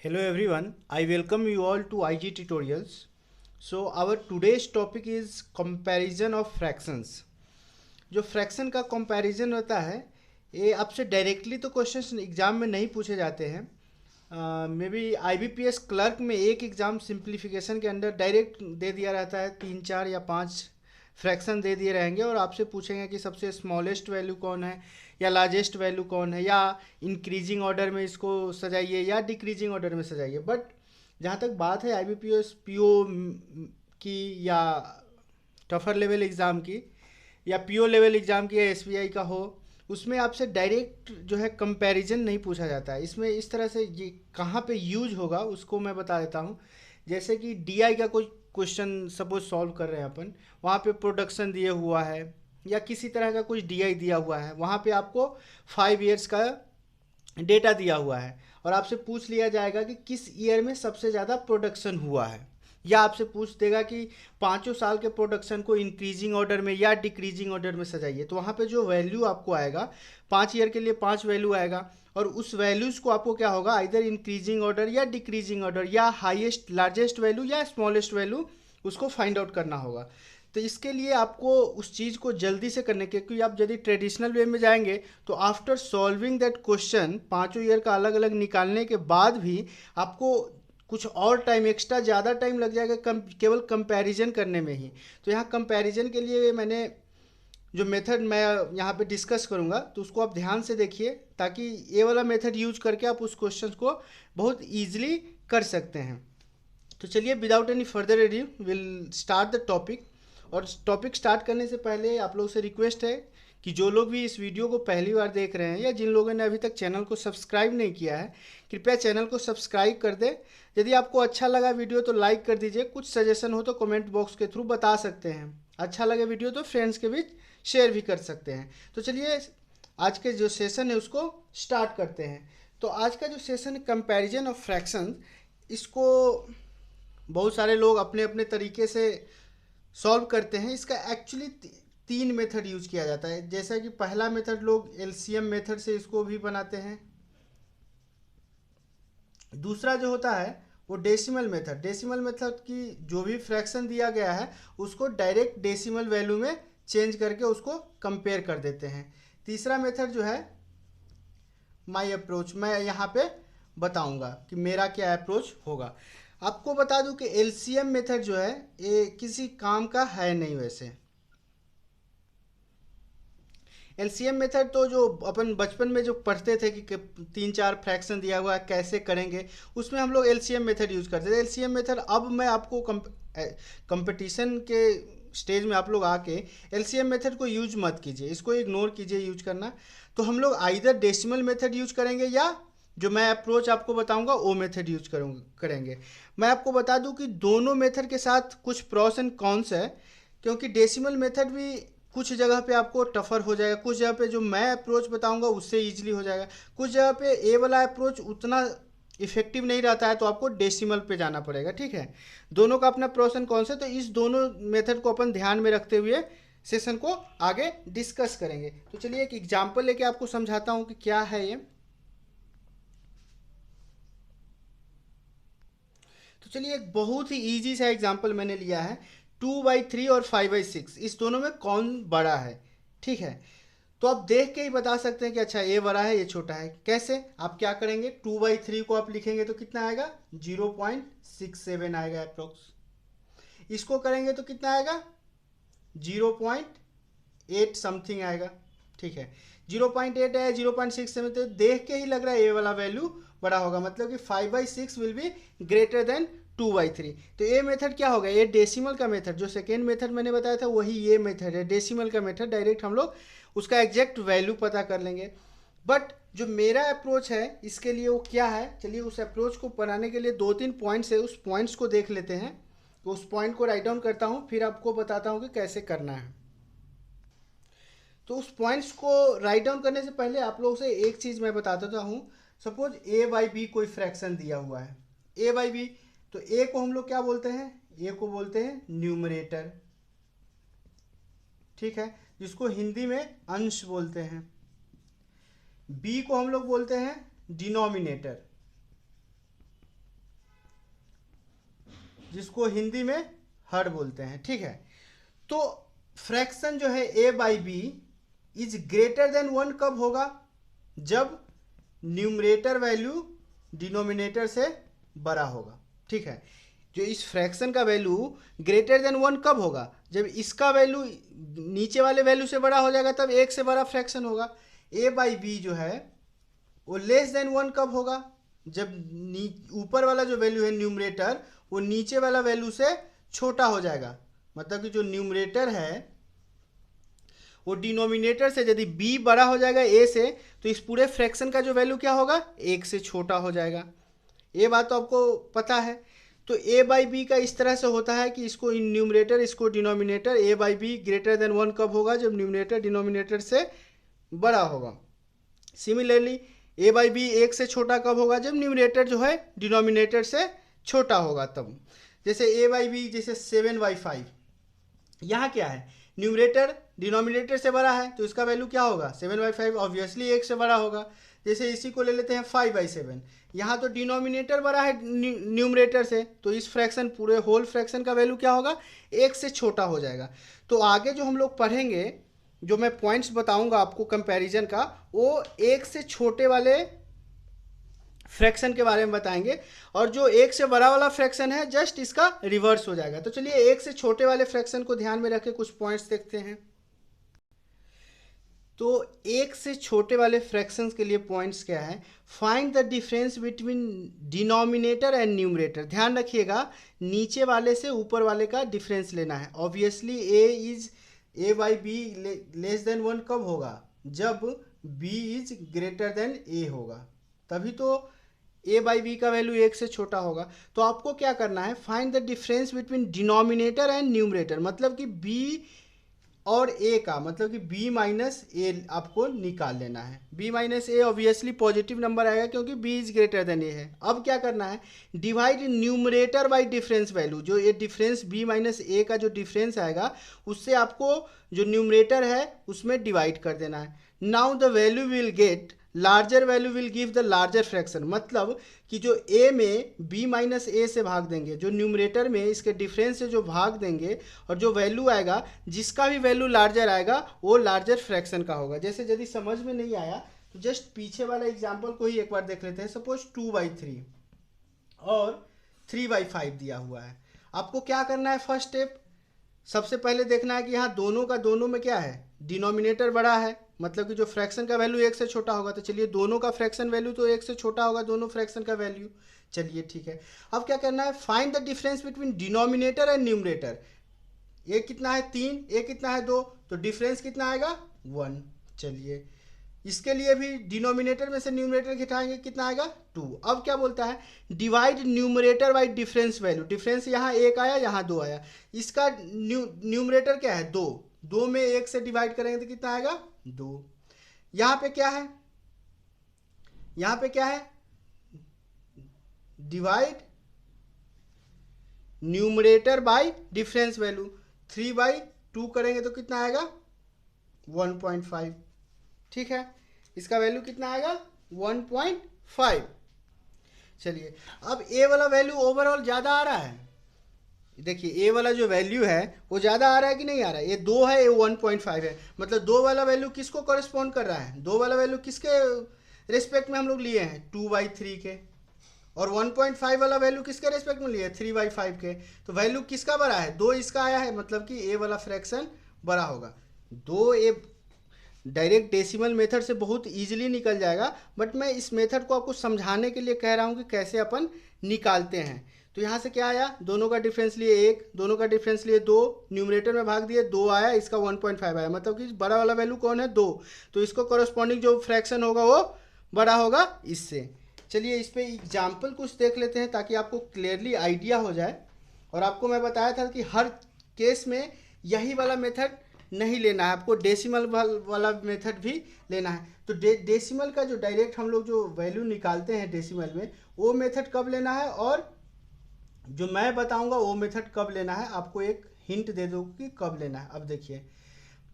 Hello everyone, I welcome you all to IG tutorials. So our today's topic is comparison of fractions. जो fraction का comparison होता है ये आपसे directly तो क्वेश्चंस एग्जाम में नहीं पूछे जाते हैं। मे बी आईबीपीएस क्लर्क में एक एग्ज़ाम सिंप्लीफिकेशन के अंडर डायरेक्ट दे दिया रहता है, 3 4 या 5 फ्रैक्शन दे दिए रहेंगे और आपसे पूछेंगे कि सबसे स्मॉलेस्ट वैल्यू कौन है या लार्जेस्ट वैल्यू कौन है, या इंक्रीजिंग ऑर्डर में इसको सजाइए या डिक्रीजिंग ऑर्डर में सजाइए। बट जहाँ तक बात है आईबीपीएस पीओ की या टफर लेवल एग्ज़ाम की या पीओ लेवल एग्ज़ाम की या एसबीआई का हो, उसमें आपसे डायरेक्ट जो है कंपैरिजन नहीं पूछा जाता है। इसमें इस तरह से ये कहाँ पे यूज होगा उसको मैं बता देता हूँ। जैसे कि डीआई का कोई क्वेश्चन सपोज सॉल्व कर रहे हैं अपन, वहाँ पे प्रोडक्शन दिए हुआ है या किसी तरह का कुछ डीआई दिया हुआ है, वहाँ पे आपको 5 ईयर्स का डेटा दिया हुआ है और आपसे पूछ लिया जाएगा कि किस ईयर में सबसे ज़्यादा प्रोडक्शन हुआ है, या आपसे पूछ देगा कि 5 साल के प्रोडक्शन को इंक्रीजिंग ऑर्डर में या डिक्रीजिंग ऑर्डर में सजाइए। तो वहाँ पे जो वैल्यू आपको आएगा 5 ईयर के लिए 5 वैल्यू आएगा और उस वैल्यूज़ को आपको क्या होगा, आइदर इंक्रीजिंग ऑर्डर या डिक्रीजिंग ऑर्डर या हाईएस्ट लार्जेस्ट वैल्यू या स्मॉलेस्ट वैल्यू उसको फाइंड आउट करना होगा। तो इसके लिए आपको उस चीज़ को जल्दी से करने के, क्योंकि आप यदि ट्रेडिशनल वे में जाएंगे तो after solving that question 5 year का अलग अलग निकालने के बाद भी आपको कुछ और टाइम एक्स्ट्रा ज़्यादा टाइम लग जाएगा केवल कंपैरिजन करने में ही। तो यहाँ कंपैरिजन के लिए मैंने जो मेथड मैं यहाँ पे डिस्कस करूँगा तो उसको आप ध्यान से देखिए, ताकि ये वाला मेथड यूज करके आप उस क्वेश्चन को बहुत ईजिली कर सकते हैं। तो चलिए without any further audio will start the topic. और टॉपिक स्टार्ट करने से पहले आप लोग से रिक्वेस्ट है कि जो लोग भी इस वीडियो को पहली बार देख रहे हैं या जिन लोगों ने अभी तक चैनल को सब्सक्राइब नहीं किया है, कृपया चैनल को सब्सक्राइब कर दें। यदि आपको अच्छा लगा वीडियो तो लाइक कर दीजिए, कुछ सजेशन हो तो कमेंट बॉक्स के थ्रू बता सकते हैं। अच्छा लगे वीडियो तो फ्रेंड्स के बीच शेयर भी कर सकते हैं। तो चलिए आज के जो सेशन है उसको स्टार्ट करते हैं। तो आज का जो सेशन है कंपैरिजन ऑफ फ्रैक्शन, इसको बहुत सारे लोग अपने अपने तरीके से सॉल्व करते हैं। इसका एक्चुअली 3 मेथड यूज किया जाता है। जैसा कि पहला मेथड लोग एलसीएम मेथड से इसको भी बनाते हैं। दूसरा जो होता है वो डेसिमल मेथड। डेसिमल मेथड की जो भी फ्रैक्शन दिया गया है उसको डायरेक्ट डेसिमल वैल्यू में चेंज करके उसको कंपेयर कर देते हैं। तीसरा मेथड जो है माई अप्रोच, मैं यहाँ पे बताऊंगा कि मेरा क्या अप्रोच होगा। आपको बता दूं कि एलसीएम मेथड जो है ये किसी काम का है नहीं। वैसे एलसीएम मेथड तो जो अपन बचपन में जो पढ़ते थे कि 3 4 फ्रैक्शन दिया हुआ है कैसे करेंगे, उसमें हम लोग एलसीएम मेथड यूज करते थे। एलसीएम मेथड अब मैं आपको कंपटीशन के स्टेज में आप लोग आके एलसीएम मेथड को यूज मत कीजिए, इसको इग्नोर कीजिए यूज करना। तो हम लोग आइदर डेसिमल मेथड यूज करेंगे या जो मैं अप्रोच आपको बताऊंगा वो मेथड यूज करेंगे। मैं आपको बता दूं कि दोनों मेथड के साथ कुछ प्रॉस एंड कॉन्स है, क्योंकि डेसिमल मेथड भी कुछ जगह पे आपको टफर हो जाएगा, कुछ जगह पे जो मैं अप्रोच बताऊंगा उससे इजीली हो जाएगा, कुछ जगह पे ए वाला अप्रोच उतना इफेक्टिव नहीं रहता है तो आपको डेसिमल पे जाना पड़ेगा। ठीक है, दोनों का अपना प्रोस एंड कॉन्स है। तो इस दोनों मेथड को अपन ध्यान में रखते हुए सेशन को आगे डिस्कस करेंगे। तो चलिए एक एग्जाम्पल लेके आपको समझाता हूँ कि क्या है ये। तो चलिए एक बहुत ही इजी सा एग्जांपल मैंने लिया है। 2/3 और 5/6, इस दोनों में कौन बड़ा है। ठीक है, तो आप देख के ही बता सकते हैं कि अच्छा ये बड़ा है ये छोटा है। कैसे, आप क्या करेंगे, 2/3 को आप लिखेंगे तो कितना आएगा, 0.67 आएगा अप्रोक्स। इसको करेंगे तो कितना आएगा, 0.8 समथिंग आएगा। ठीक है, 0.8 है, 0.67, तो देख के ही लग रहा है ये वाला वैल्यू बड़ा होगा, मतलब कि 5/6 विल बी ग्रेटर देन 2/3। तो ये मेथड क्या होगा, ये डेसिमल का मेथड, जो सेकेंड मेथड मैंने बताया था वही ये मेथड है, डेसिमल का मेथड। डायरेक्ट हम लोग उसका एग्जैक्ट वैल्यू पता कर लेंगे। बट जो मेरा अप्रोच है इसके लिए वो क्या है, चलिए उस अप्रोच को बनाने के लिए 2 3 पॉइंट्स है, उस पॉइंट्स को देख लेते हैं। तो उस पॉइंट को राइट डाउन करता हूँ, फिर आपको बताता हूँ कि कैसे करना है। तो उस पॉइंट्स को राइट डाउन करने से पहले आप लोगों से एक चीज़ मैं बता देता हूँ। सपोज A/B कोई फ्रैक्शन दिया हुआ है, A/B, तो A को हम लोग क्या बोलते हैं, A को बोलते हैं न्यूमरेटर। ठीक है, जिसको हिंदी में अंश बोलते हैं। B को हम लोग बोलते हैं डिनोमिनेटर। जिसको हिंदी में हर बोलते हैं, ठीक है। तो फ्रैक्शन जो है a by B is greater than 1 कब होगा? जब न्यूमरेटर वैल्यू डिनोमिनेटर से बड़ा होगा, ठीक है। जो इस फ्रैक्शन का वैल्यू ग्रेटर देन 1 कब होगा? जब इसका वैल्यू नीचे वाले वैल्यू से बड़ा हो जाएगा, तब 1 से बड़ा फ्रैक्शन होगा। a बाई बी जो है वो लेस देन 1 कब होगा? जब ऊपर वाला जो वैल्यू है न्यूमरेटर, वो नीचे वाला वैल्यू से छोटा हो जाएगा। मतलब कि जो न्यूमरेटर है वो डिनोमिनेटर से यदि b बड़ा हो जाएगा a से, तो इस पूरे फ्रैक्शन का जो वैल्यू क्या होगा? 1 से छोटा हो जाएगा। ये बात तो आपको पता है। तो a बाई बी का इस तरह से होता है कि इसको न्यूमरेटर, इसको denominator. a by be greater than 1 कब होगा? जब न्यूमरेटर डिनोमिनेटर से बड़ा होगा। सिमिलरली a बाई बी 1 से छोटा कब होगा? जब न्यूमरेटर जो है डिनोमिनेटर से छोटा होगा तब। जैसे a बाई बी, जैसे 7/5, यहाँ क्या है? न्यूमरेटर डिनोमिनेटर से बड़ा है, तो इसका वैल्यू क्या होगा? 7/5 ऑब्वियसली 1 से बड़ा होगा। जैसे इसी को ले लेते हैं 5/7, यहाँ तो डिनोमिनेटर बड़ा है न्यूमरेटर से, तो इस फ्रैक्शन, पूरे होल फ्रैक्शन का वैल्यू क्या होगा? 1 से छोटा हो जाएगा। तो आगे जो हम लोग पढ़ेंगे, जो मैं पॉइंट्स बताऊंगा आपको कंपैरिजन का, वो 1 से छोटे वाले फ्रैक्शन के बारे में बताएंगे, और जो 1 से बड़ा वाला फ्रैक्शन है जस्ट इसका रिवर्स हो जाएगा। तो चलिए 1 से छोटे वाले फ्रैक्शन को ध्यान में रख के कुछ पॉइंट्स देखते हैं। तो 1 से छोटे वाले फ्रैक्शंस के लिए पॉइंट्स क्या है? Find the difference between denominator and numerator. ध्यान रखिएगा, नीचे वाले से ऊपर वाले का डिफरेंस लेना है। Obviously a by be less than 1 कब होगा? जब b is greater then a होगा, तभी तो a बाई बी का वैल्यू 1 से छोटा होगा। तो आपको क्या करना है? Find the difference between denominator and numerator. मतलब कि b और a का, मतलब कि b माइनस a आपको निकाल लेना है। b minus a obviously positive number आएगा क्योंकि b is greater then a है। अब क्या करना है? Divide numerator bye difference value. जो ये डिफरेंस b माइनस a का जो डिफरेंस आएगा, उससे आपको जो न्यूमरेटर है उसमें डिवाइड कर देना है। Now the value will get larger value will give the larger fraction. मतलब कि जो a में b माइनस a से भाग देंगे, जो न्यूमरेटर में इसके डिफरेंस से जो भाग देंगे, और जो वैल्यू आएगा, जिसका भी वैल्यू लार्जर आएगा वो लार्जर फ्रैक्शन का होगा। जैसे यदि समझ में नहीं आया तो जस्ट पीछे वाला एग्जाम्पल को ही एक बार देख लेते हैं। सपोज 2/3 और 3/5 दिया हुआ है। आपको क्या करना है? फर्स्ट स्टेप, सबसे पहले देखना है कि यहाँ दोनों का दोनों में क्या है? डिनोमिनेटर बड़ा है, मतलब कि जो फ्रैक्शन का वैल्यू 1 से छोटा होगा। तो चलिए दोनों का फ्रैक्शन वैल्यू तो 1 से छोटा होगा, दोनों फ्रैक्शन का वैल्यू। चलिए ठीक है, अब क्या करना है? Find the difference between denominator and numerator. A कितना है? 3, ए कितना है? 2, तो डिफरेंस कितना आएगा? 1। चलिए इसके लिए भी डिनोमिनेटर में से न्यूमरेटर घटाएंगे, कितना आएगा? 2। अब क्या बोलता है? Divide numerator by difference value. Difference यहाँ 1 आया, यहाँ 2 आया। इसका न्यूमरेटर क्या है? 2। 2 में 1 से डिवाइड करेंगे तो कितना आएगा? 2। यहाँ पे क्या है? यहाँ पे क्या है? Divide numerator bye difference value. 3/2 करेंगे तो कितना आएगा? 1.5। ठीक है, इसका वैल्यू कितना आएगा? 1.5। चलिए अब ए वाला वैल्यू ओवरऑल ज़्यादा आ रहा है। देखिए ए वाला जो वैल्यू है वो ज़्यादा आ रहा है कि नहीं आ रहा है? ये 2 है, ये 1.5 है। मतलब 2 वाला वैल्यू किसको कॉरेस्पॉन्ड कर रहा है? 2 वाला वैल्यू किसके रिस्पेक्ट में हम लोग लिए हैं? 2/3 के। और 1.5 वाला वैल्यू किसके रेस्पेक्ट में लिया है? 3/5 के। तो वैल्यू किसका बड़ा है? 2 इसका आया है, मतलब कि ए वाला फ्रैक्शन बड़ा होगा। 2 ए डायरेक्ट डेसिमल मेथड से बहुत इजीली निकल जाएगा, बट मैं इस मेथड को आपको समझाने के लिए कह रहा हूँ कि कैसे अपन निकालते हैं। तो यहाँ से क्या आया? दोनों का डिफरेंस लिए 1, दोनों का डिफरेंस लिए 2, न्यूमरेटर में भाग दिए, 2 आया, इसका 1.5 आया। मतलब कि बड़ा वाला वैल्यू कौन है? 2। तो इसको कॉरेस्पॉन्डिंग जो फ्रैक्शन होगा वो बड़ा होगा इससे। चलिए इस पर एग्जाम्पल कुछ देख लेते हैं ताकि आपको क्लियरली आइडिया हो जाए। और आपको मैं बताया था कि हर केस में यही वाला मेथड नहीं लेना है, आपको डेसिमल वाला मेथड भी लेना है। तो डेसिमल का जो डायरेक्ट हम लोग जो वैल्यू निकालते हैं डेसिमल में, वो मेथड कब लेना है, और जो मैं बताऊंगा वो मेथड कब लेना है, आपको एक हिंट दे दूँ कि कब लेना है। अब देखिए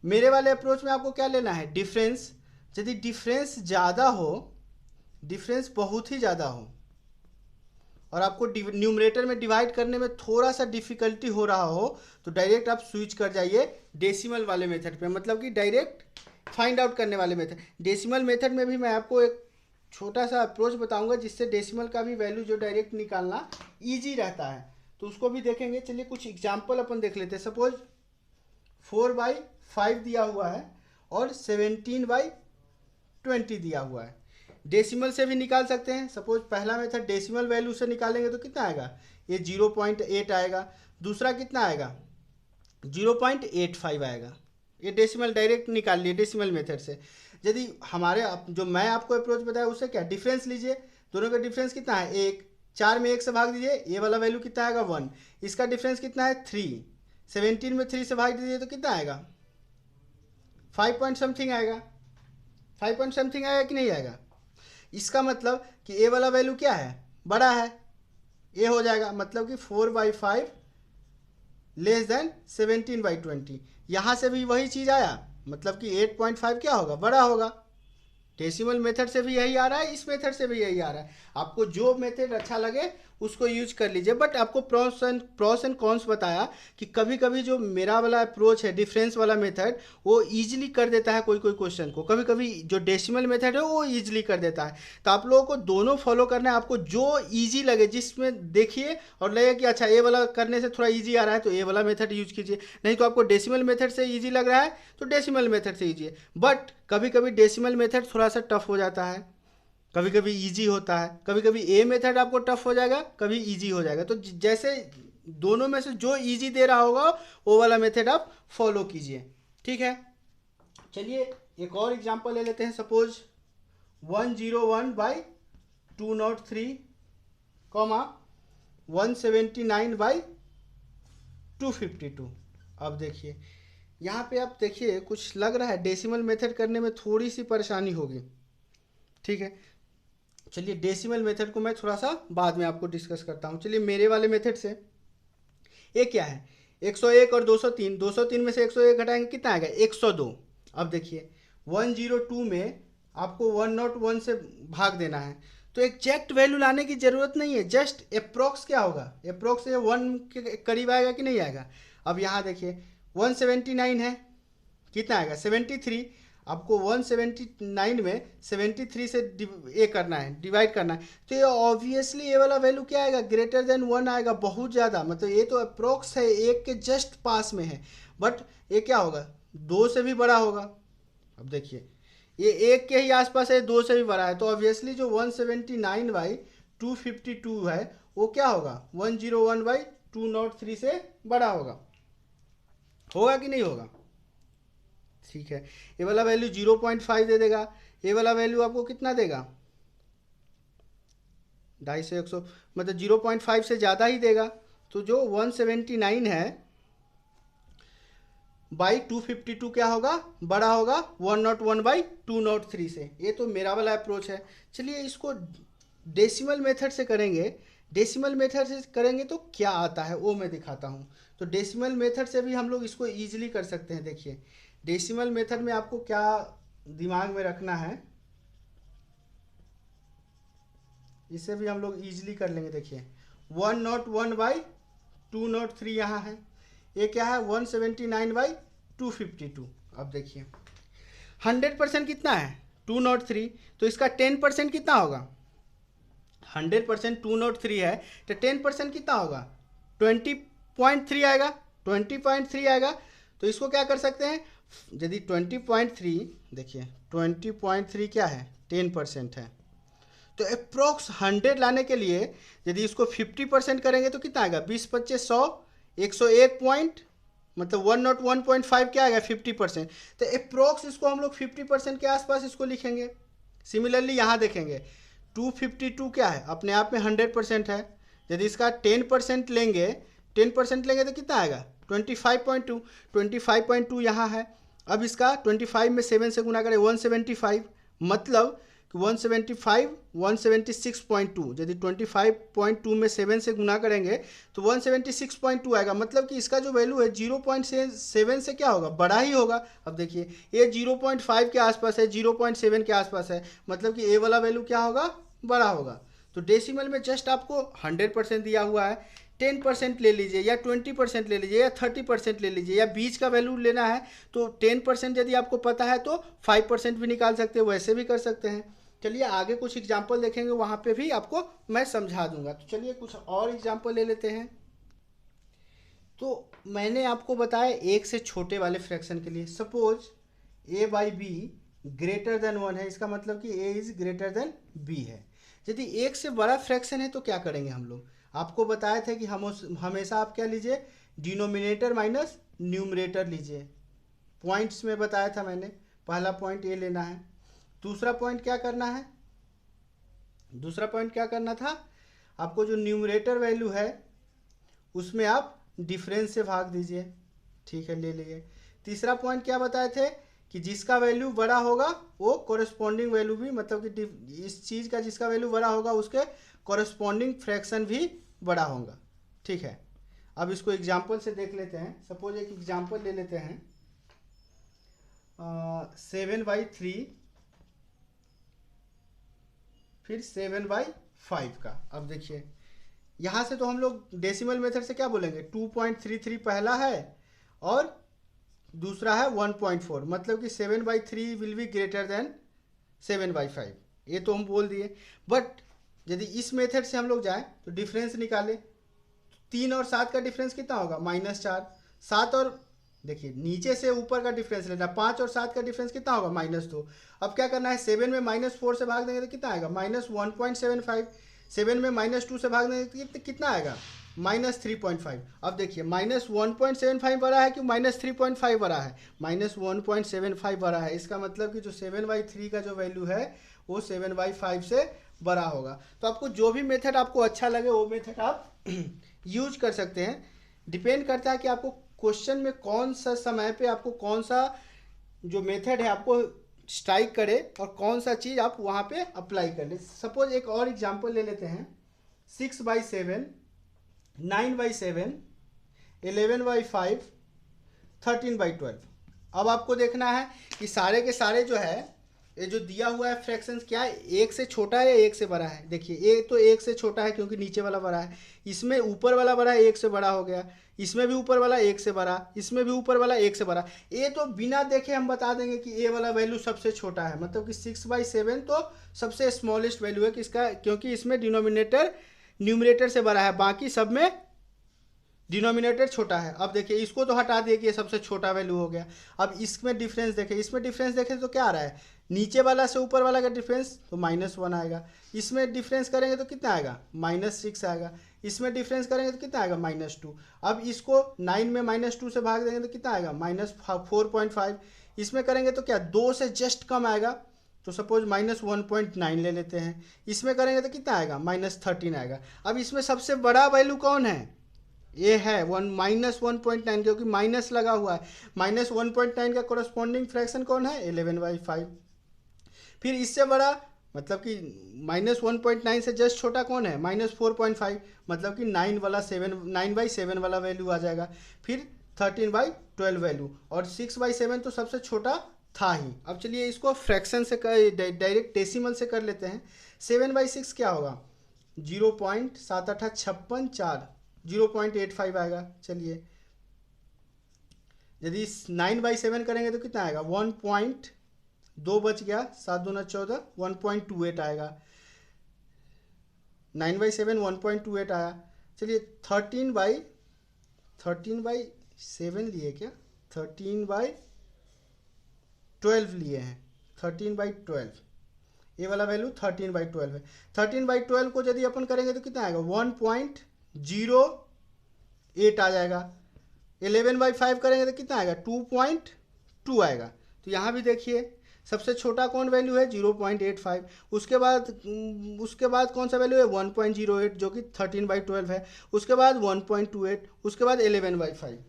मेरे वाले अप्रोच में आपको क्या लेना है? डिफरेंस। यदि डिफरेंस ज़्यादा हो, डिफरेंस बहुत ही ज़्यादा हो, और आपको न्यूमरेटर में डिवाइड करने में थोड़ा सा डिफिकल्टी हो रहा हो तो डायरेक्ट आप स्विच कर जाइए डेसिमल वाले मेथड पे, मतलब कि डायरेक्ट फाइंड आउट करने वाले मेथड। डेसिमल मेथड में भी मैं आपको एक छोटा सा अप्रोच बताऊंगा जिससे डेसिमल का भी वैल्यू जो डायरेक्ट निकालना ईजी रहता है, तो उसको भी देखेंगे। चलिए कुछ एग्जाम्पल अपन देख लेते हैं। सपोज 4/5 दिया हुआ है और 17/20 दिया हुआ है। डेसिमल से भी निकाल सकते हैं। सपोज पहला मेथड डेसिमल वैल्यू से निकालेंगे तो कितना आएगा, ये 0.8 आएगा। दूसरा कितना आएगा, 0.85 आएगा। ये डेसिमल डायरेक्ट निकाल लिए डेसिमल मेथड से। यदि हमारे जो मैं आपको अप्रोच बताया उससे क्या डिफरेंस लीजिए, दोनों का डिफरेंस कितना है, 1। 4 में 1 से भाग दीजिए, ये वाला वैल्यू कितना आएगा, 1। इसका डिफरेंस कितना है, 3। 17 में 3 से भाग दीजिए तो कितना आएगा, 5 पॉइंट समथिंग आएगा। 5 पॉइंट समथिंग आएगा कि नहीं आएगा। इसका मतलब कि ए वाला वैल्यू क्या है, बड़ा है, ए हो जाएगा। मतलब कि 4/5 लेस देन 17/20। यहाँ से भी वही चीज़ आया, मतलब कि 8.5 क्या होगा, बड़ा होगा। डेसिमल मेथड से भी यही आ रहा है, इस मेथड से भी यही आ रहा है। आपको जो मेथड अच्छा लगे उसको यूज कर लीजिए। बट आपको प्रोस एंड कॉन्स बताया कि कभी कभी जो मेरा वाला अप्रोच है डिफरेंस वाला मेथड वो ईजिली कर देता है कोई कोई क्वेश्चन को, कभी कभी जो डेसिमल मेथड है वो ईजिली कर देता है। तो आप लोगों को दोनों फॉलो करना है, आपको जो ईजी लगे जिसमें देखिए और लगे कि अच्छा ये वाला करने से थोड़ा ईजी आ रहा है तो ये वाला मेथड यूज कीजिए। नहीं तो आपको डेसिमल मेथड से ईजी लग रहा है तो डेसिमल मेथड से ईजी है। बट कभी कभी डेसिमल मेथड थोड़ा सा टफ हो जाता है, कभी कभी इजी होता है। कभी कभी ए मेथड आपको टफ हो जाएगा, कभी इजी हो जाएगा। तो जैसे दोनों में से जो इजी दे रहा होगा वो वाला मेथड आप फॉलो कीजिए, ठीक है। चलिए एक और एग्जांपल ले लेते हैं। सपोज 101/203, 179/252। अब देखिए यहाँ पे आप देखिए कुछ लग रहा है डेसिमल मेथड करने में थोड़ी सी परेशानी होगी, ठीक है। चलिए डेसिमल मेथड को मैं थोड़ा सा बाद में आपको डिस्कस करता हूँ। चलिए मेरे वाले मेथड से ये क्या है, 101 और 203। 203 में से 101 घटाएंगे कितना आएगा, 102। अब देखिए 102 में आपको 101 से भाग देना है, तो एग्जैक्ट वैल्यू लाने की ज़रूरत नहीं है, जस्ट अप्रोक्स क्या होगा, अप्रोक्स 1 के करीब आएगा कि नहीं आएगा। अब यहाँ देखिए 179 है, कितना आएगा, 73। आपको 179 में 73 से ये करना है, डिवाइड करना है। तो ये ऑब्वियसली ये वाला वैल्यू क्या आएगा, ग्रेटर देन 1 आएगा, बहुत ज़्यादा। मतलब ये तो अप्रोक्स है, 1 के जस्ट पास में है, बट ये क्या होगा, 2 से भी बड़ा होगा। अब देखिए ये 1 के ही आसपास है, 2 से भी बड़ा है, तो ऑब्वियसली जो 179/252 है वो क्या होगा, 101/203 से बड़ा होगा। होगा कि नहीं होगा, ठीक है। ये वाला वैल्यू 0.5 दे देगा, ये वाला वैल्यू आपको कितना देगा, 250 से 100, मतलब 0.5 से ज़्यादा ही देगा। तो जो 179 है बाई 252 क्या होगा, बड़ा होगा 101/203 से। ये तो मेरा वाला अप्रोच है। चलिए इसको डेसिमल मेथड से करेंगे। डेसिमल मेथड से करेंगे तो क्या आता है वो मैं दिखाता हूँ। तो डेसिमल मेथड से भी हम लोग इसको ईजिली कर सकते हैं। देखिए डेसिमल मेथड में आपको क्या दिमाग में रखना है, इसे भी हम लोग ईजिली कर लेंगे। देखिए 101/203 यहाँ है, ये क्या है 179/252। अब देखिए 100% कितना है 203, तो इसका 10% कितना होगा, 100% 203 है तो 10% कितना होगा 20.3 आएगा, 20.3 आएगा। तो इसको क्या कर सकते हैं, यदि 20.3, देखिए 20.3 क्या है 10% है, तो अप्रोक्स 100 लाने के लिए यदि इसको 50% करेंगे तो कितना आएगा, 20×25 100, 101 पॉइंट, मतलब 101.5 क्या आएगा 50%। तो अप्रोक्स इसको हम लोग 50% के आसपास इसको लिखेंगे। सिमिलरली यहाँ देखेंगे 252 क्या है, अपने आप में 100% है। यदि इसका 10% लेंगे, 10% लेंगे तो कितना आएगा 25.2, 25.2 यहाँ है। अब इसका 25 में 7 से गुना करें 175, मतलब 175 176.2, यदि 25.2 में 7 से गुना करेंगे तो 176.2 आएगा। मतलब कि इसका जो वैल्यू है 0.7 से क्या होगा, बड़ा ही होगा। अब देखिए ये 0.5 के आसपास है, 0.7 के आसपास है, मतलब कि ए वाला वैल्यू क्या होगा, बड़ा होगा। तो डेसिमल में जस्ट आपको 100% दिया हुआ है, 10% ले लीजिए या 20% ले लीजिए या 30% ले लीजिए, या बीच का वैल्यू लेना है तो 10% यदि आपको पता है तो 5% भी निकाल सकते हो, वैसे भी कर सकते हैं। चलिए आगे कुछ एग्जाम्पल देखेंगे, वहाँ पे भी आपको मैं समझा दूंगा। तो चलिए कुछ और एग्जाम्पल ले लेते हैं। तो मैंने आपको बताया एक से छोटे वाले फ्रैक्शन के लिए, suppose a by be greater than 1 है, इसका मतलब कि a is greater then b है। यदि एक से बड़ा फ्रैक्शन है तो क्या करेंगे हम लोग, आपको बताया था कि हमेशा आप क्या लीजिए, डिनोमिनेटर माइनस न्यूमरेटर लीजिए। पॉइंट्स में बताया था मैंने, पहला पॉइंट a लेना है, दूसरा पॉइंट क्या करना है, दूसरा पॉइंट क्या करना था आपको, जो न्यूमरेटर वैल्यू है उसमें आप डिफरेंस से भाग दीजिए, ठीक है, ले लिए। तीसरा पॉइंट क्या बताए थे कि जिसका वैल्यू बड़ा होगा वो कोरस्पॉन्डिंग वैल्यू भी, मतलब कि इस चीज़ का जिसका वैल्यू बड़ा होगा उसके कोरस्पॉन्डिंग फ्रैक्शन भी बड़ा होगा, ठीक है। अब इसको एग्जाम्पल से देख लेते हैं। सपोज एक एग्जाम्पल ले लेते हैं, 7/3 फिर 7/5 का। अब देखिए यहाँ से तो हम लोग डेसिमल मेथड से क्या बोलेंगे, 2.33 पहला है और दूसरा है 1.4, मतलब कि 7/3 विल बी ग्रेटर देन 7/5, ये तो हम बोल दिए। बट यदि इस मेथड से हम लोग जाएं तो डिफरेंस निकालें, 3 और 7 का डिफरेंस कितना होगा, -4। 7 और देखिए नीचे से ऊपर का डिफरेंस लेना, 5 और 7 का डिफरेंस कितना होगा, -2। अब क्या करना है, 7 में -4 से भाग देंगे तो कितना आएगा, -1.75। 7 में -2 से भाग देंगे तो कितना आएगा, -3.5। अब देखिए -1.75 बड़ा है कि -3.5 बड़ा है, -1.75 बड़ा है। इसका मतलब कि जो 7/3 का जो वैल्यू है वो 7/5 से बड़ा होगा। तो आपको जो भी मेथड आपको अच्छा लगे वो मेथड आप यूज कर सकते हैं। डिपेंड करता है कि आपको क्वेश्चन में कौन सा समय पे आपको कौन सा जो मेथड है आपको स्ट्राइक करे और कौन सा चीज़ आप वहाँ पे अप्लाई कर ले। सपोज एक और एग्जांपल ले लेते हैं, 6/7, 9/7, 11/5, 13/12। अब आपको देखना है कि सारे के सारे जो है ये जो दिया हुआ है फ्रैक्शंस क्या है, एक से छोटा है या एक से बड़ा है। देखिए ये तो एक से छोटा है क्योंकि नीचे वाला बड़ा है, इसमें ऊपर वाला बड़ा है, एक से बड़ा हो गया, इसमें भी ऊपर वाला एक से बड़ा, इसमें भी ऊपर वाला एक से बड़ा। ये तो बिना देखे हम बता देंगे कि ये वाला वैल्यू सबसे छोटा है, मतलब कि 6/7 तो सबसे स्मॉलेस्ट वैल्यू है किसका, क्योंकि इसमें डिनोमिनेटर न्यूमरेटर से बड़ा है, बाकी सब में डिनोमिनेटर छोटा है। अब देखिए इसको तो हटा दिए कि ये सबसे छोटा वैल्यू हो गया। अब इसमें डिफरेंस देखें, इसमें डिफरेंस देखें तो क्या आ रहा है, नीचे वाला से ऊपर वाला का डिफरेंस तो -1 आएगा, इसमें डिफरेंस करेंगे तो कितना आएगा, -6 आएगा, इसमें डिफरेंस करेंगे तो कितना आएगा, -2। अब इसको 9 में -2 से भाग देंगे तो कितना आएगा, -4.5। इसमें करेंगे तो क्या 2 से जस्ट कम आएगा, तो सपोज -1.9 ले लेते हैं। इसमें करेंगे तो कितना आएगा, -13 आएगा। अब इसमें सबसे बड़ा वैल्यू कौन है, ये है -1.9, क्योंकि माइनस लगा हुआ है। -1.9 का कोरस्पॉन्डिंग फ्रैक्शन कौन है, 11/5। फिर इससे बड़ा मतलब कि -1.9 से जस्ट छोटा कौन है, -4.5, मतलब कि 9/7 वाला वैल्यू आ जाएगा। फिर 13/12 वैल्यू, और 6/7 तो सबसे छोटा था ही। अब चलिए इसको फ्रैक्शन से डायरेक्ट डेसिमल से कर लेते हैं। 7/6 क्या होगा, 0.7856, 0.85 आएगा। चलिए यदि 9/7 करेंगे तो कितना आएगा, 1.2 बच गया, 7 दूना 14, 1.28 आएगा। 9/7 1.28 आया। चलिए 13/7 लिए क्या, 13/12 लिए हैं, 13/12 ये वाला वैल्यू 13/12 है। 13/12 को यदि अपन करेंगे तो कितना आएगा, 1.08 आ जाएगा। 11/5 करेंगे तो कितना आएगा, 2.2 आएगा। तो यहाँ भी देखिए सबसे छोटा कौन वैल्यू है, 0.85। उसके बाद कौन सा वैल्यू है, 1.08 जो कि 13/12 है। उसके बाद 1.28, उसके बाद 11/5।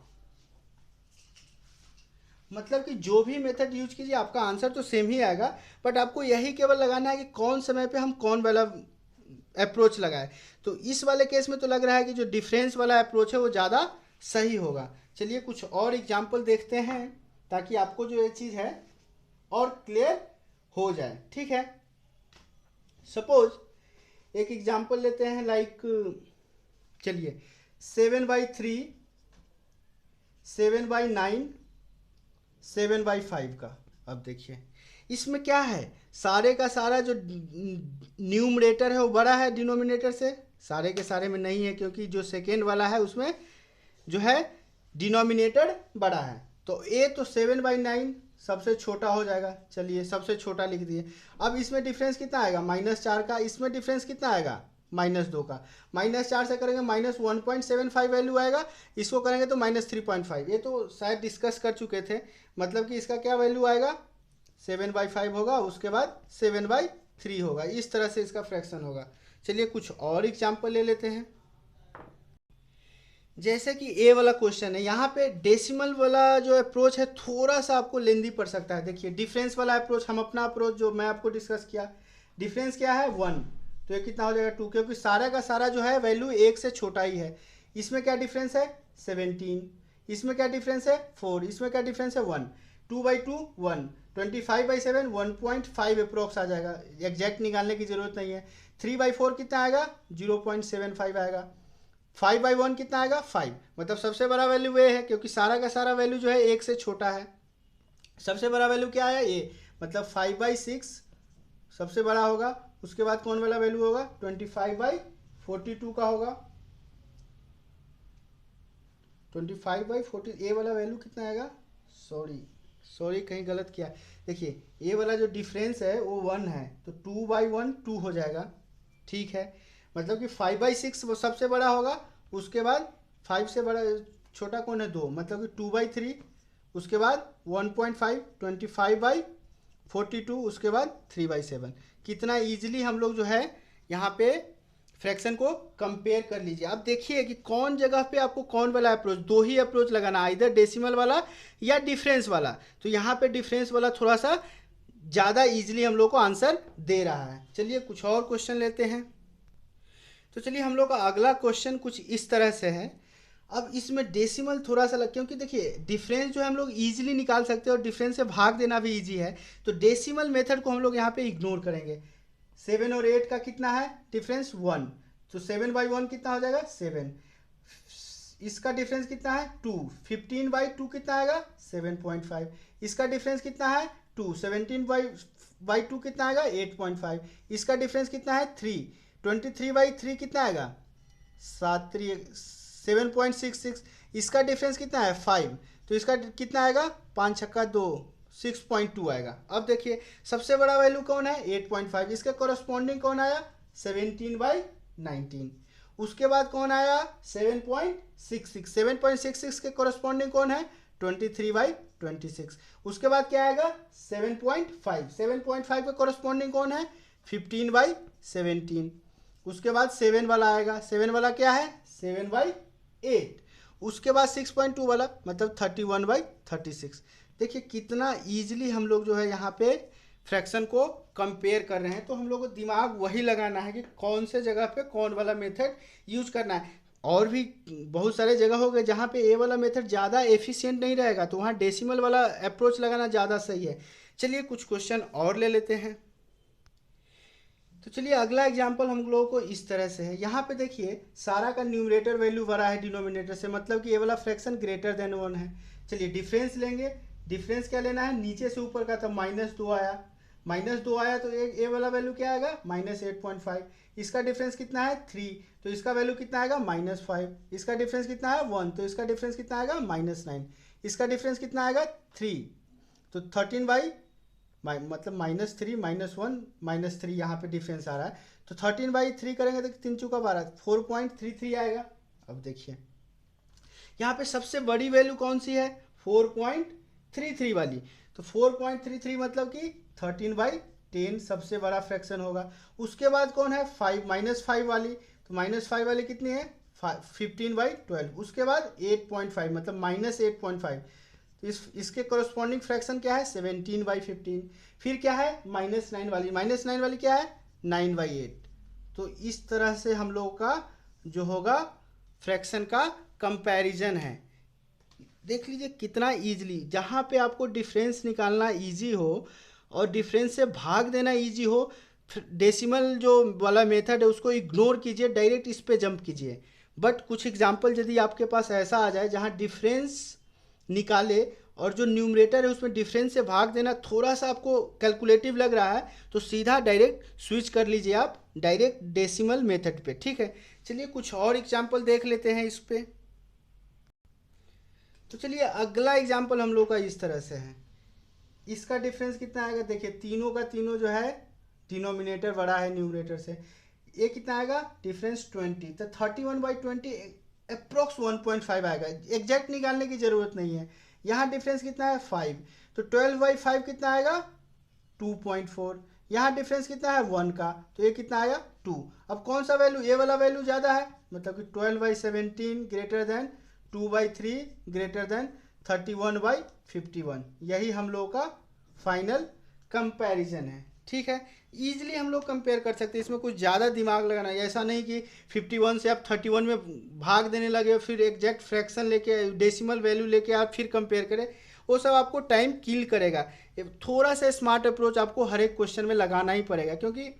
मतलब कि जो भी मेथड यूज कीजिए आपका आंसर तो सेम ही आएगा, बट आपको यही केवल लगाना है कि कौन समय पे हम कौन वाला अप्रोच लगाए। तो इस वाले केस में तो लग रहा है कि जो डिफरेंस वाला अप्रोच है वो ज़्यादा सही होगा। चलिए कुछ और एग्जाम्पल देखते हैं ताकि आपको जो ये चीज़ है और क्लियर हो जाए, ठीक है। सपोज एक एग्जांपल लेते हैं, लाइक चलिए 7/3, 7/9, 7/5 का। अब देखिए इसमें क्या है, सारे का सारा जो न्यूमरेटर है वो बड़ा है डिनोमिनेटर से, सारे के सारे में नहीं है क्योंकि जो सेकेंड वाला है उसमें जो है डिनोमिनेटर बड़ा है। तो ए तो 7/9 सबसे छोटा हो जाएगा, चलिए सबसे छोटा लिख दिए। अब इसमें डिफरेंस कितना आएगा, -4 का, इसमें डिफरेंस कितना आएगा, -2 का। -4 से करेंगे -1.75 वैल्यू आएगा, इसको करेंगे तो -3.5। ये तो शायद डिस्कस कर चुके थे, मतलब कि इसका क्या वैल्यू आएगा, 7/5 होगा, उसके बाद 7/3 होगा, इस तरह से इसका फ्रैक्शन होगा। चलिए कुछ और एग्जाम्पल ले लेते हैं। जैसे कि ए वाला क्वेश्चन है, यहाँ पे डेसिमल वाला जो अप्रोच है थोड़ा सा आपको लेंदी पड़ सकता है। देखिए डिफरेंस वाला अप्रोच, हम अपना अप्रोच जो मैं आपको डिस्कस किया, डिफरेंस क्या है 1, तो ये कितना हो जाएगा 2, क्योंकि सारा का सारा जो है वैल्यू 1 से छोटा ही है। इसमें क्या डिफरेंस है 17, इसमें क्या डिफरेंस है 4, इसमें क्या डिफरेंस है 1, 2/2 1, 25/7 1.5 अप्रोक्स आ जाएगा, एग्जैक्ट निकालने की जरूरत नहीं है। 3/4 कितना आएगा 0.75 आएगा। 5/1 कितना आएगा 5, मतलब सबसे बड़ा वैल्यू ए है क्योंकि सारा का सारा वैल्यू जो है 1 से छोटा है। सबसे बड़ा वैल्यू क्या है ए, मतलब 5/6 सबसे बड़ा होगा। उसके बाद कौन वाला वैल्यू होगा 25/42 का होगा। 25/40 ए वाला वैल्यू कितना आएगा, सॉरी कहीं गलत किया। देखिए ए वाला जो डिफरेंस है वो 1 है, तो 2/1 2 हो जाएगा, ठीक है। मतलब कि 5/6 वो सबसे बड़ा होगा, उसके बाद 5 से बड़ा छोटा कौन है 2, मतलब कि 2/3, उसके बाद 1.5, 25/42, उसके बाद 3/7। कितना इजीली हम लोग जो है यहाँ पे फ्रैक्शन को कंपेयर कर लीजिए। अब देखिए कि कौन जगह पे आपको कौन वाला अप्रोच, 2 ही अप्रोच लगाना, इधर डेसिमल वाला या डिफरेंस वाला। तो यहाँ पे डिफरेंस वाला थोड़ा सा ज़्यादा इजीली हम लोग को आंसर दे रहा है। चलिए कुछ और क्वेश्चन लेते हैं। तो चलिए हम लोग का अगला क्वेश्चन कुछ इस तरह से है। अब इसमें डेसिमल थोड़ा सा क्योंकि देखिए डिफरेंस जो है हम लोग इजीली निकाल सकते हैं और डिफरेंस से भाग देना भी इजी है, तो डेसिमल मेथड को हम लोग यहाँ पे इग्नोर करेंगे। 7 और 8 का कितना है डिफरेंस 1, तो 7/1 कितना हो जाएगा 7। इसका डिफरेंस कितना है 2, 15/2 कितना आएगा 7.5। इसका डिफरेंस कितना है 2, 17/2 कितना आएगा 8.5। इसका डिफरेंस कितना है 3, 23/3 कितना आएगा 7.66। इसका डिफरेंस कितना है 5, तो इसका कितना आएगा 5 छक्का 2, 6.2 आएगा। अब देखिए सबसे बड़ा वैल्यू कौन है 8.5, इसके कोरस्पॉन्डिंग कौन आया 17/19। उसके बाद कौन आया 7.66, 7.66 के कोरस्पॉन्डिंग कौन है 23/26। उसके बाद क्या आएगा 7.5, 7.5 के कोरस्पॉन्डिंग कौन है 15/17। उसके बाद 7 वाला आएगा, 7 वाला क्या है 7/8। उसके बाद 6.2 वाला मतलब 31/36। देखिए कितना इजीली हम लोग जो है यहाँ पे फ्रैक्शन को कंपेयर कर रहे हैं। तो हम लोग को दिमाग वही लगाना है कि कौन से जगह पे कौन वाला मेथड यूज करना है। और भी बहुत सारे जगह हो गए जहाँ पे ए वाला मेथड ज़्यादा एफिशिएंट नहीं रहेगा, तो वहाँ डेसिमल वाला अप्रोच लगाना ज़्यादा सही है। चलिए कुछ क्वेश्चन और ले लेते हैं। तो चलिए अगला एग्जाम्पल हम लोगों को इस तरह से है। यहाँ पे देखिए सारा का न्यूमरेटर वैल्यू बड़ा है डिनोमिनेटर से, मतलब कि ये वाला फ्रैक्शन ग्रेटर देन 1 है। चलिए डिफरेंस लेंगे, डिफरेंस क्या लेना है नीचे से ऊपर का, था -2 आया, -2 आया तो ए वाला वैल्यू क्या आएगा -8.5। इसका डिफरेंस कितना है 3, तो इसका वैल्यू कितना आएगा -5। इसका डिफरेंस कितना है 1, तो इसका डिफरेंस कितना आएगा -9। इसका डिफरेंस कितना आएगा 3, तो 13 मतलब -3 -1 -3 यहाँ पे डिफरेंस आ रहा है, तो 13/3 करेंगे तो 3 चौका 12, 4.33 आएगा। अब देखिए यहाँ पे सबसे बड़ी वैल्यू कौन सी है 4.33 वाली, तो 4.33 मतलब कि 13/10 सबसे बड़ा फ्रैक्शन होगा। उसके बाद कौन है 5 -5 वाली, तो -5 वाली कितनी है 15/12। उसके बाद 8.5 मतलब -8.5, तो इसके कोरस्पॉन्डिंग फ्रैक्शन क्या है 17/15। फिर क्या है -9 वाली, -9 वाली क्या है 9/8। तो इस तरह से हम लोगों का जो होगा फ्रैक्शन का कंपैरिजन है। देख लीजिए कितना इजीली, जहाँ पे आपको डिफरेंस निकालना इजी हो और डिफरेंस से भाग देना इजी हो, डेसिमल जो वाला मेथड है उसको इग्नोर कीजिए, डायरेक्ट इस पे जंप कीजिए। बट कुछ एग्जांपल यदि आपके पास ऐसा आ जाए जहाँ डिफरेंस निकाले और जो न्यूमरेटर है उसमें डिफरेंस से भाग देना थोड़ा सा आपको कैलकुलेटिव लग रहा है, तो सीधा डायरेक्ट स्विच कर लीजिए आप डायरेक्ट डेसिमल मेथड पे। ठीक है, चलिए कुछ और एग्जांपल देख लेते हैं इस पे। तो चलिए अगला एग्जांपल हम लोग का इस तरह से है। इसका डिफरेंस कितना आएगा, देखिए तीनों का तीनों जो है डिनोमिनेटर बड़ा है न्यूमरेटर से। ये कितना आएगा डिफरेंस 20, तो 31/20 अप्रोक्स 1.5 आएगा। एग्जैक्ट निकालने की जरूरत नहीं है। यहाँ डिफरेंस कितना है 5, तो 12/5 कितना आएगा 2.4। यहाँ डिफरेंस कितना है 1 का, तो ये कितना आया 2। अब कौन सा वैल्यू, ये वाला वैल्यू ज़्यादा है, मतलब कि 12/17 ग्रेटर देन 2/3 ग्रेटर देन 31/51। यही हम लोग का फाइनल कंपैरिजन है। ठीक है, ईजिली हम लोग कंपेयर कर सकते हैं, इसमें कुछ ज़्यादा दिमाग लगाना है। ऐसा नहीं कि 51 से आप 31 में भाग देने लगे फिर एग्जैक्ट फ्रैक्शन लेके डेसिमल वैल्यू लेके आप फिर कंपेयर करें, वो सब आपको टाइम किल करेगा। थोड़ा सा स्मार्ट अप्रोच आपको हर एक क्वेश्चन में लगाना ही पड़ेगा, क्योंकि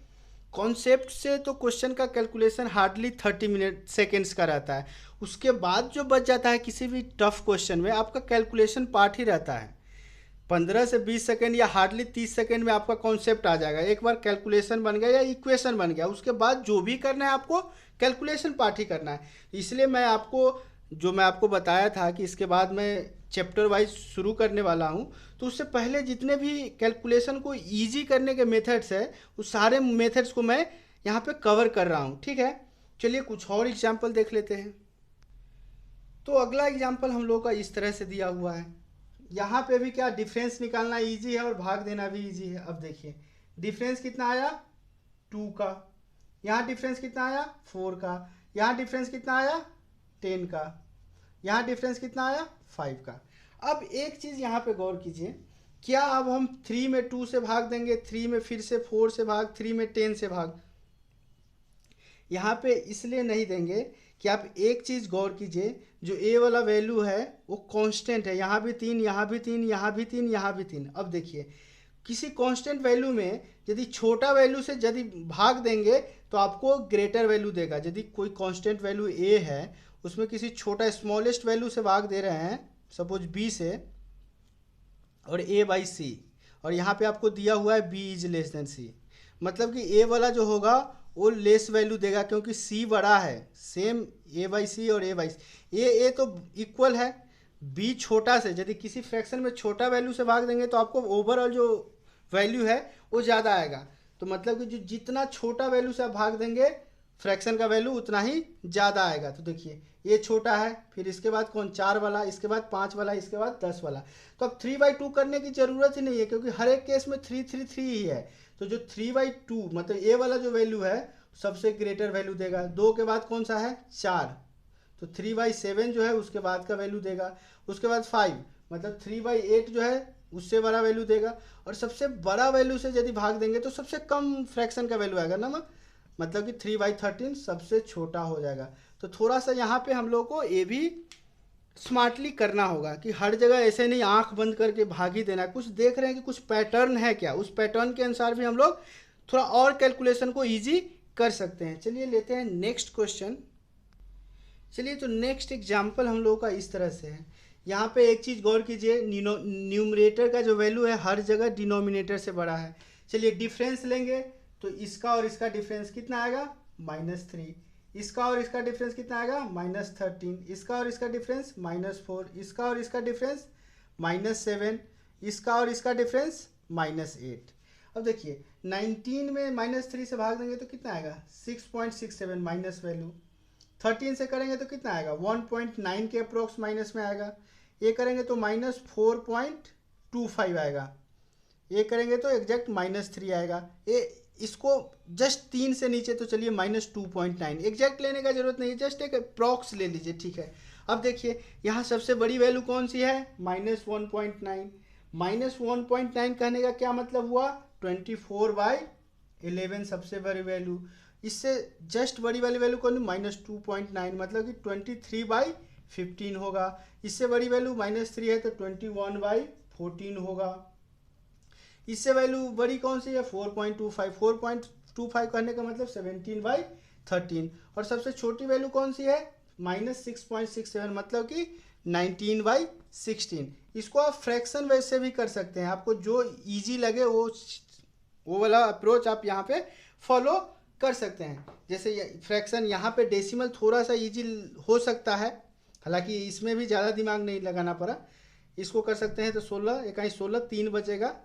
कॉन्सेप्ट से तो क्वेश्चन का कैलकुलेशन हार्डली 30 सेकेंड्स का रहता है। उसके बाद जो बच जाता है किसी भी टफ क्वेश्चन में, आपका कैलकुलेशन पार्ट ही रहता है। 15 से 20 सेकेंड या हार्डली 30 सेकेंड में आपका कॉन्सेप्ट आ जाएगा। एक बार कैलकुलेशन बन गया या इक्वेशन बन गया, उसके बाद जो भी करना है आपको कैलकुलेशन पार्ट ही करना है। इसलिए मैं आपको बताया था कि इसके बाद मैं चैप्टर वाइज शुरू करने वाला हूँ, तो उससे पहले जितने भी कैलकुलेशन को ईजी करने के मेथड्स है उस सारे मेथड्स को मैं यहाँ पे कवर कर रहा हूँ। ठीक है, चलिए कुछ और एग्जाम्पल देख लेते हैं। तो अगला एग्जाम्पल हम लोग का इस तरह से दिया हुआ है। यहाँ पे भी क्या डिफरेंस निकालना इजी है और भाग देना भी इजी है। अब देखिए डिफरेंस कितना आया 2 का, यहाँ डिफरेंस कितना आया 4 का, यहाँ डिफरेंस कितना आया 10 का, यहाँ डिफरेंस कितना आया 5 का। अब एक चीज़ यहाँ पे गौर कीजिए, क्या अब हम 3 में 2 से भाग देंगे, 3 में फिर से 4 से भाग, 3 में 10 से भाग, यहाँ पे इसलिए नहीं देंगे कि आप एक चीज़ गौर कीजिए, जो ए वाला वैल्यू है वो कांस्टेंट है। यहाँ भी 3, यहाँ भी 3, यहाँ भी 3, यहाँ भी 3। अब देखिए किसी कांस्टेंट वैल्यू में यदि छोटा वैल्यू से यदि भाग देंगे तो आपको ग्रेटर वैल्यू देगा। यदि कोई कांस्टेंट वैल्यू ए है उसमें किसी छोटा स्मॉलेस्ट वैल्यू से भाग दे रहे हैं, सपोज बी से, और ए बाई सी, और यहाँ पे आपको दिया हुआ है बी इज लेस देन सी, मतलब कि ए वाला जो होगा वो लेस वैल्यू देगा क्योंकि सी बड़ा है। सेम ए बाई सी और ए बाई सी, ए तो इक्वल है, बी छोटा से यदि किसी फ्रैक्शन में छोटा वैल्यू से भाग देंगे तो आपको ओवरऑल जो वैल्यू है वो ज़्यादा आएगा। तो मतलब कि जो जितना छोटा वैल्यू से आप भाग देंगे फ्रैक्शन का वैल्यू उतना ही ज़्यादा आएगा। तो देखिए ये छोटा है, फिर इसके बाद कौन 4 वाला, इसके बाद 5 वाला, इसके बाद 10 वाला। तो अब 3/2 करने की ज़रूरत ही नहीं है क्योंकि हर एक केस में 3 3 3 ही है। तो जो 3/2 मतलब ए वाला जो वैल्यू है सबसे ग्रेटर वैल्यू देगा। 2 के बाद कौन सा है 4, तो 3/7 जो है उसके बाद का वैल्यू देगा। उसके बाद 5 मतलब 3/8 जो है उससे बड़ा वैल्यू देगा। और सबसे बड़ा वैल्यू से यदि भाग देंगे तो सबसे कम फ्रैक्शन का वैल्यू आएगा ना, मतलब कि 3/13 सबसे छोटा हो जाएगा। तो थोड़ा सा यहाँ पे हम लोग को ये भी स्मार्टली करना होगा कि हर जगह ऐसे नहीं आंख बंद करके भाग ही देना। कुछ देख रहे हैं कि कुछ पैटर्न है क्या, उस पैटर्न के अनुसार भी हम लोग थोड़ा और कैलकुलेशन को ईजी कर सकते हैं। चलिए लेते हैं नेक्स्ट क्वेश्चन। चलिए तो नेक्स्ट एग्जाम्पल हम लोग का इस तरह से है। यहाँ पे एक चीज़ गौर कीजिए, न्यूमरेटर का जो वैल्यू है हर जगह डिनोमिनेटर से बड़ा है। चलिए डिफरेंस लेंगे तो इसका और इसका डिफरेंस कितना आएगा -3, इसका और इसका डिफरेंस कितना आएगा -13, इसका और इसका डिफरेंस -4, इसका और इसका डिफरेंस -7, इसका और इसका डिफरेंस -8। अब देखिए 19 में -3 से भाग देंगे तो कितना आएगा 6.67 माइनस वैल्यू। 13 से करेंगे तो कितना आएगा 1.9 के अप्रोक्स माइनस में आएगा। ये करेंगे तो -4.25 आएगा। ये करेंगे तो एग्जैक्ट -3 आएगा। ये इसको जस्ट 3 से नीचे तो चलिए -2.9, एग्जैक्ट लेने का जरूरत नहीं है, जस्ट एक अप्रॉक्स ले लीजिए। ठीक है, अब देखिए यहाँ सबसे बड़ी वैल्यू कौन सी है -1.9। -1.9 कहने का क्या मतलब हुआ 24/11 सबसे बड़ी वैल्यू। इससे जस्ट बड़ी वाली वैल्यू कौन -2.9 मतलब कि 23/15 होगा। इससे बड़ी वैल्यू -3 है तो 21/14 होगा। इससे वैल्यू बड़ी कौन सी है 4.25, 25 करने का मतलब 17/13। और सबसे छोटी वैल्यू कौन सी है, -6.67, मतलब कि 19/16। इसको आप फ्रैक्शन वैसे भी कर सकते हैं, आपको जो इजी लगे वो वाला अप्रोच आप यहाँ पे फॉलो कर सकते हैं। जैसे फ्रैक्शन यहाँ पे डेसिमल थोड़ा सा इजी हो सकता है, हालांकि इसमें भी ज़्यादा दिमाग नहीं लगाना पड़ा। इसको कर सकते हैं तो 16 इकाई 16, 3 बचेगा,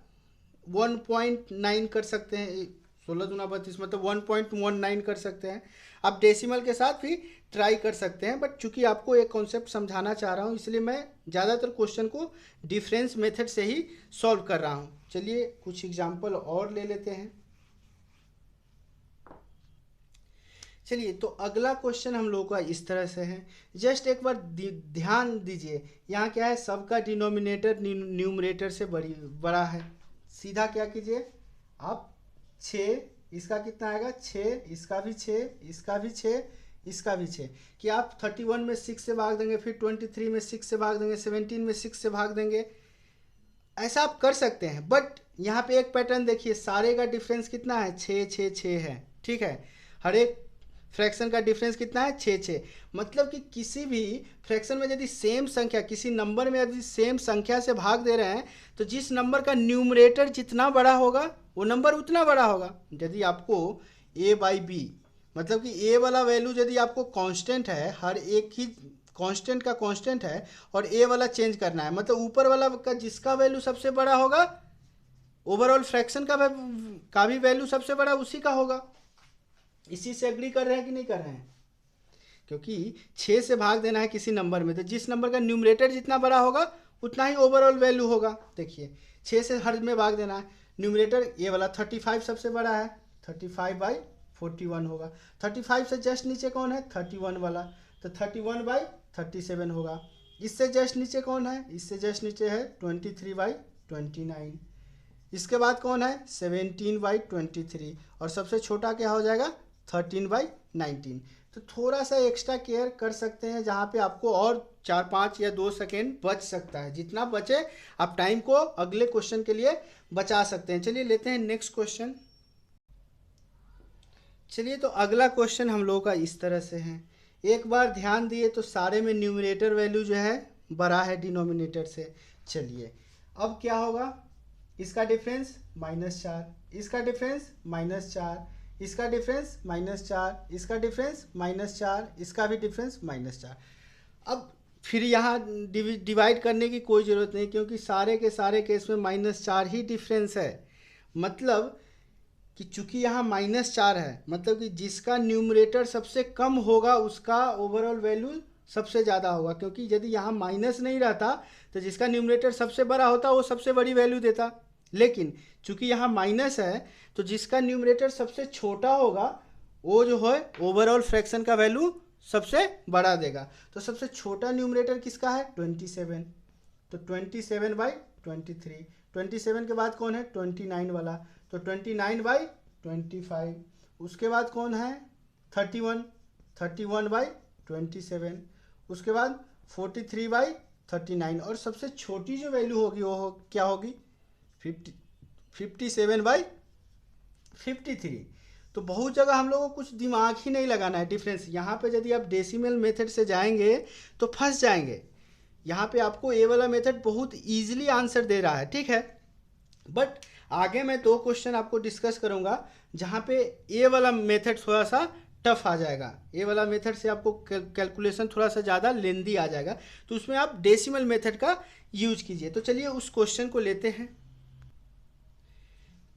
1.9 कर सकते हैं, 16 दूना 32 मतलब 1.19 कर सकते हैं। आप डेसिमल के साथ भी ट्राई कर सकते हैं, बट चूंकि आपको एक कॉन्सेप्ट समझाना चाह रहा हूँ इसलिए मैं ज़्यादातर क्वेश्चन को डिफरेंस मेथड से ही सॉल्व कर रहा हूँ। चलिए कुछ एग्जाम्पल और ले लेते हैं। चलिए तो अगला क्वेश्चन हम लोगों का इस तरह से है, जस्ट एक बार ध्यान दीजिए, यहाँ क्या है, सबका डिनोमिनेटर न्यूमरेटर से बड़ा है। सीधा क्या कीजिए आप, 6, इसका कितना आएगा 6, इसका भी 6, इसका भी 6, इसका भी 6, कि आप 31 में 6 से भाग देंगे, फिर 23 में 6 से भाग देंगे, 17 में 6 से भाग देंगे, ऐसा आप कर सकते हैं। बट यहाँ पे एक पैटर्न देखिए, सारे का डिफरेंस कितना है, 6 6 6 है, ठीक है। हर एक फ्रैक्शन का डिफरेंस कितना है, 6 6। मतलब कि किसी भी फ्रैक्शन में यदि सेम संख्या, किसी नंबर में यदि सेम संख्या से भाग दे रहे हैं तो जिस नंबर का न्यूमरेटर जितना बड़ा होगा वो नंबर उतना बड़ा होगा। यदि आपको a/b मतलब कि a वाला वैल्यू यदि आपको कांस्टेंट है, हर एक ही कांस्टेंट का कांस्टेंट है, और a वाला चेंज करना है, मतलब ऊपर वाला का जिसका वैल्यू सबसे बड़ा होगा, ओवरऑल फ्रैक्शन का भी वैल्यू सबसे बड़ा उसी का होगा। इसी से एग्री कर रहे हैं कि नहीं कर रहे हैं, क्योंकि 6 से भाग देना है किसी नंबर में तो जिस नंबर का न्यूमरेटर जितना बड़ा होगा उतना ही ओवरऑल वैल्यू होगा। देखिए 6 से हर में भाग देना है, न्यूमरेटर ये वाला 35 सबसे बड़ा है, 35/41 होगा। 35 से जस्ट नीचे कौन है, 31 वाला, तो 31/37 होगा। इससे जस्ट नीचे कौन है, इससे जस्ट नीचे है 23/29। इसके बाद कौन है, 17/23, और सबसे छोटा क्या हो जाएगा, 13/19। तो थोड़ा सा एक्स्ट्रा केयर कर सकते हैं, जहाँ पे आपको और 4 5 या 2 सेकेंड बच सकता है, जितना बचे आप टाइम को अगले क्वेश्चन के लिए बचा सकते हैं। चलिए लेते हैं नेक्स्ट क्वेश्चन। चलिए तो अगला क्वेश्चन हम लोगों का इस तरह से है, एक बार ध्यान दिए तो सारे में न्यूमरेटर वैल्यू जो है बड़ा है डिनोमिनेटर से। चलिए अब क्या होगा, इसका डिफरेंस -4, इसका डिफरेंस -4, इसका डिफरेंस -4, इसका डिफरेंस -4, इसका भी डिफरेंस -4। अब फिर यहाँ डिवाइड करने की कोई ज़रूरत नहीं, क्योंकि सारे के सारे केस में -4 ही डिफरेंस है। मतलब कि चूंकि यहाँ -4 है, मतलब कि जिसका न्यूमरेटर सबसे कम होगा उसका ओवरऑल वैल्यू सबसे ज़्यादा होगा, क्योंकि यदि यहाँ माइनस नहीं रहता तो जिसका न्यूमरेटर सबसे बड़ा होता वो सबसे बड़ी वैल्यू देता। लेकिन चूंकि यहाँ माइनस है तो जिसका न्यूमरेटर सबसे छोटा होगा वो जो है ओवरऑल फ्रैक्शन का वैल्यू सबसे बड़ा देगा। तो सबसे छोटा न्यूमरेटर किसका है, 27, तो 27/23। 27 के बाद कौन है, 29 वाला, तो 29/25। उसके बाद कौन है, 31, 31/27। उसके बाद 43/39, और सबसे छोटी जो वैल्यू होगी वो क्या होगी, 57/53। तो बहुत जगह हम लोगों को कुछ दिमाग ही नहीं लगाना है डिफरेंस। यहाँ पे यदि आप डेसिमल मेथड से जाएंगे तो फंस जाएंगे। यहाँ पे आपको ए वाला मेथड बहुत इजीली आंसर दे रहा है, ठीक है। बट आगे मैं 2 क्वेश्चन आपको डिस्कस करूँगा जहाँ पे ए वाला मेथड थोड़ा सा टफ आ जाएगा। ए वाला मेथड से आपको कैलकुलेशन थोड़ा सा ज़्यादा लेंदी आ जाएगा, तो उसमें आप डेसिमल मेथड का यूज कीजिए। तो चलिए उस क्वेश्चन को लेते हैं।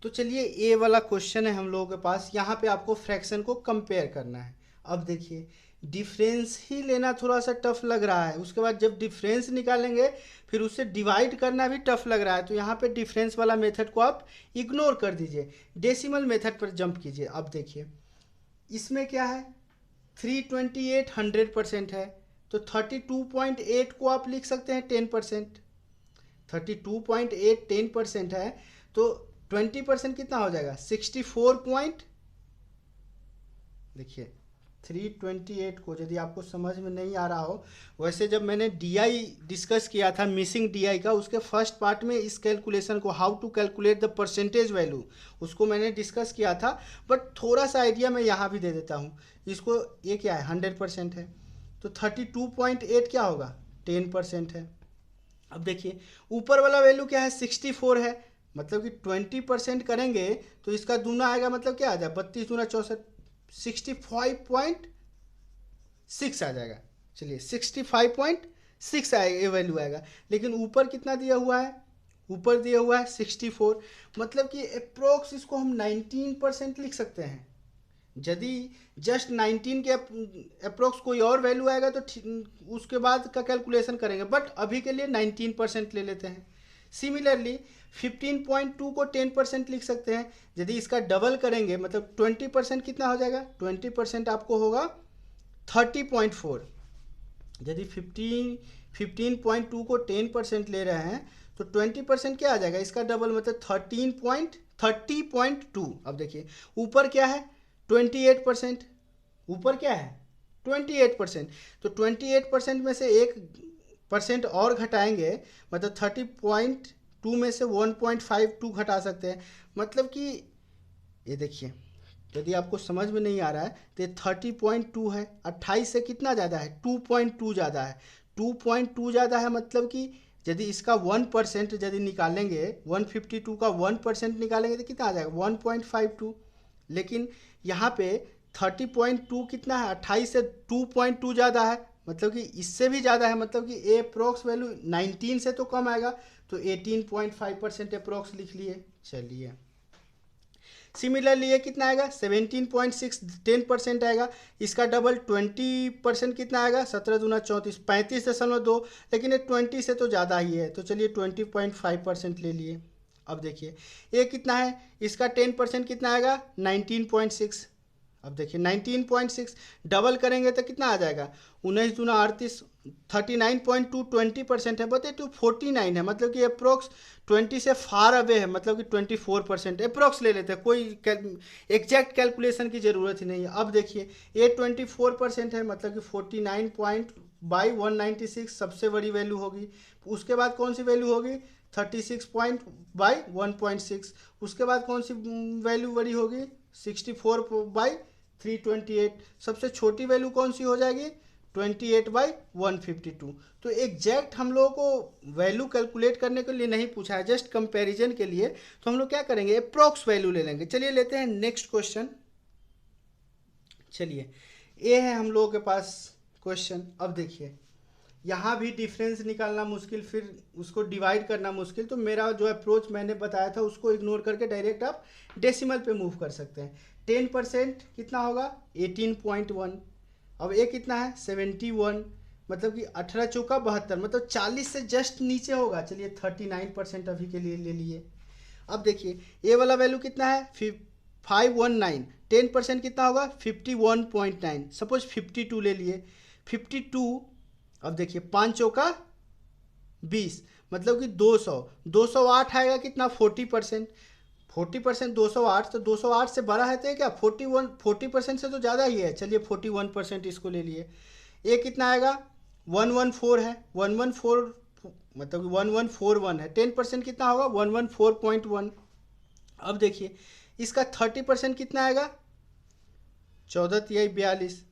तो चलिए ए वाला क्वेश्चन है हम लोगों के पास, यहाँ पे आपको फ्रैक्शन को कंपेयर करना है। अब देखिए डिफरेंस ही लेना थोड़ा सा टफ लग रहा है, उसके बाद जब डिफरेंस निकालेंगे फिर उससे डिवाइड करना भी टफ लग रहा है, तो यहाँ पे डिफरेंस वाला मेथड को आप इग्नोर कर दीजिए, डेसिमल मेथड पर जंप कीजिए। अब देखिए इसमें क्या है, 328 100% है, तो 32.8 को आप लिख सकते हैं 10%। 32.8 10% है, तो 20% कितना हो जाएगा, 64 पॉइंट, देखिए 328 को यदि आपको समझ में नहीं आ रहा हो, वैसे जब मैंने DI डिस्कस किया था, मिसिंग DI का, उसके फर्स्ट पार्ट में इस कैलकुलेशन को, how to calculate the percentage value, उसको मैंने डिस्कस किया था। बट थोड़ा सा आइडिया मैं यहाँ भी दे देता हूँ। इसको, ये क्या है, 100% है, तो 32.8 क्या होगा, 10% है। अब देखिए ऊपर वाला वैल्यू क्या है, 64 है, मतलब कि 20% करेंगे तो इसका दूना आएगा, मतलब क्या आ जाए, 32 दूना 64, 65.6 आ जाएगा। चलिए 65.6 आएगा, ये वैल्यू आएगा। लेकिन ऊपर कितना दिया हुआ है, ऊपर दिया हुआ है 64, मतलब कि अप्रोक्स इसको हम 19% लिख सकते हैं। यदि जस्ट 19 के अप्रोक्स कोई और वैल्यू आएगा तो उसके बाद का कैलकुलेशन करेंगे, बट अभी के लिए 19% ले लेते हैं। सिमिलरली 15.2 को 10% लिख सकते हैं। यदि इसका डबल करेंगे मतलब 20% कितना हो जाएगा, 20% आपको होगा 30.4। यदि 15.2 को 10% ले रहे हैं तो 20% क्या आ जाएगा, इसका डबल मतलब 30.2। अब देखिए ऊपर क्या है, 28%, ऊपर क्या है 28%, तो 28% में से 1% और घटाएंगे, मतलब 30.2 में से 1.52 घटा सकते हैं। मतलब कि ये देखिए, यदि आपको समझ में नहीं आ रहा है तो ये 30.2 है, 28 से कितना ज़्यादा है, 2.2 ज़्यादा है, 2.2 ज़्यादा है। मतलब कि यदि इसका 1% यदि निकालेंगे, 152 का 1% निकालेंगे तो कितना आ जाएगा, 1.52। लेकिन यहाँ पे 30.2 कितना है, 28 से 2.2 ज़्यादा है, मतलब कि इससे भी ज़्यादा है, मतलब कि ए अप्रोक्स वैल्यू 19 से तो कम आएगा, तो 18.5% अप्रोक्स लिख लिए। चलिए सिमिलरली ये कितना आएगा, 17.6, 10% आएगा। इसका डबल 20% कितना आएगा, 17 दूना 34, 35.2, लेकिन ये 20 से तो ज़्यादा ही है, तो चलिए 20.5% ले लिए। अब देखिए ये कितना है, इसका 10% कितना आएगा, 19.6। अब देखिए 19.6 डबल करेंगे तो कितना आ जाएगा, 19 दूना 38, 39.2 20% है, बटे 49 है, मतलब कि अप्रोक्स 20 से फार अवे है, मतलब कि 24% अप्रोक्स ले लेते हैं, कोई एग्जैक्ट कैलकुलेशन की ज़रूरत ही नहीं है। अब देखिए ये 24% है, मतलब कि 49/196 सबसे बड़ी वैल्यू होगी। उसके बाद कौन सी वैल्यू होगी, 36/1.6। उसके बाद कौन सी वैल्यू बड़ी होगी, 64/328। सबसे छोटी वैल्यू कौन सी हो जाएगी, 28/152। तो एग्जैक्ट हम लोगों को वैल्यू कैलकुलेट करने के लिए नहीं पूछा है, जस्ट कंपैरिजन के लिए। तो हम लोग क्या करेंगे, अप्रोक्स वैल्यू ले लेंगे। चलिए लेते हैं नेक्स्ट क्वेश्चन। चलिए ये है हम लोगों के पास क्वेश्चन। अब देखिए यहाँ भी डिफरेंस निकालना मुश्किल, फिर उसको डिवाइड करना मुश्किल, तो मेरा जो अप्रोच मैंने बताया था उसको इग्नोर करके डायरेक्ट आप डेसिमल पे मूव कर सकते हैं। 10% कितना होगा, 18.1। अब ये कितना है, 71, मतलब कि 18 चौका 72, मतलब 40 से जस्ट नीचे होगा। चलिए 39% अभी के लिए ले लिए। अब देखिए ये वाला वैल्यू कितना है, 519, 10% कितना होगा, 51.9। सपोज 52 ले लिए, 52। अब देखिए 5 चौका 20, मतलब कि 208 आएगा कितना, 40%। 40% 208, तो 208 से बड़ा है तो ये क्या, 40% से तो ज़्यादा ही है। चलिए 41% इसको ले लिए। ये कितना आएगा, 114 है, 114 मतलब कि 1141 है, 10% कितना होगा, 114.1। अब देखिए इसका 30% कितना आएगा, 14×42,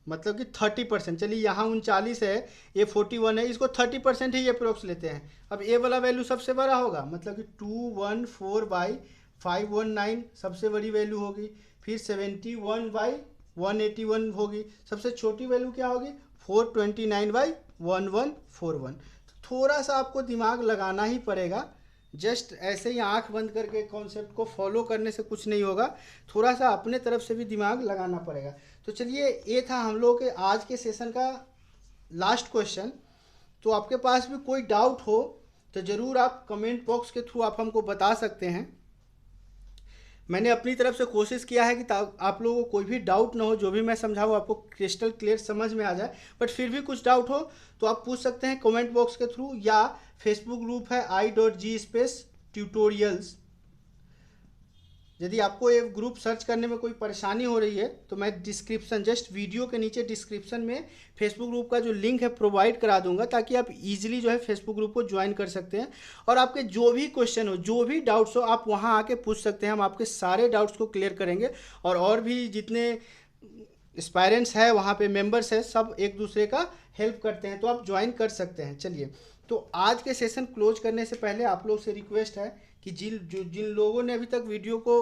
मतलब कि 30%। चलिए यहाँ 39 है, ये 41 है, इसको 30% ही अप्रोक्स लेते हैं। अब ए वाला वैल्यू सबसे बड़ा होगा, मतलब कि 214/519 सबसे बड़ी वैल्यू होगी। फिर 71/181 होगी। सबसे छोटी वैल्यू क्या होगी, 429/1141। थोड़ा सा आपको दिमाग लगाना ही पड़ेगा, जस्ट ऐसे ही आंख बंद करके कॉन्सेप्ट को फॉलो करने से कुछ नहीं होगा, थोड़ा सा अपने तरफ से भी दिमाग लगाना पड़ेगा। तो चलिए ये था हम लोग के आज के सेशन का लास्ट क्वेश्चन। तो आपके पास भी कोई डाउट हो तो ज़रूर आप कमेंट बॉक्स के थ्रू आप हमको बता सकते हैं। मैंने अपनी तरफ से कोशिश किया है कि आप लोगों को कोई भी डाउट ना हो, जो भी मैं समझाऊँ आपको क्रिस्टल क्लियर समझ में आ जाए। बट फिर भी कुछ डाउट हो तो आप पूछ सकते हैं कमेंट बॉक्स के थ्रू, या फेसबुक ग्रुप है i.g/tutorials। यदि आपको ये ग्रुप सर्च करने में कोई परेशानी हो रही है तो मैं डिस्क्रिप्शन, जस्ट वीडियो के नीचे डिस्क्रिप्शन में फेसबुक ग्रुप का जो लिंक है प्रोवाइड करा दूंगा, ताकि आप इजीली जो है फेसबुक ग्रुप को ज्वाइन कर सकते हैं और आपके जो भी क्वेश्चन हो, जो भी डाउट्स हो, आप वहां आके पूछ सकते हैं। हम आपके सारे डाउट्स को क्लियर करेंगे और भी जितने एस्पायरेंट्स है वहाँ पे मेंबर्स है, सब एक दूसरे का हेल्प करते हैं, तो आप ज्वाइन कर सकते हैं। चलिए, तो आज के सेशन क्लोज करने से पहले आप लोग से रिक्वेस्ट है कि जिन लोगों ने अभी तक वीडियो को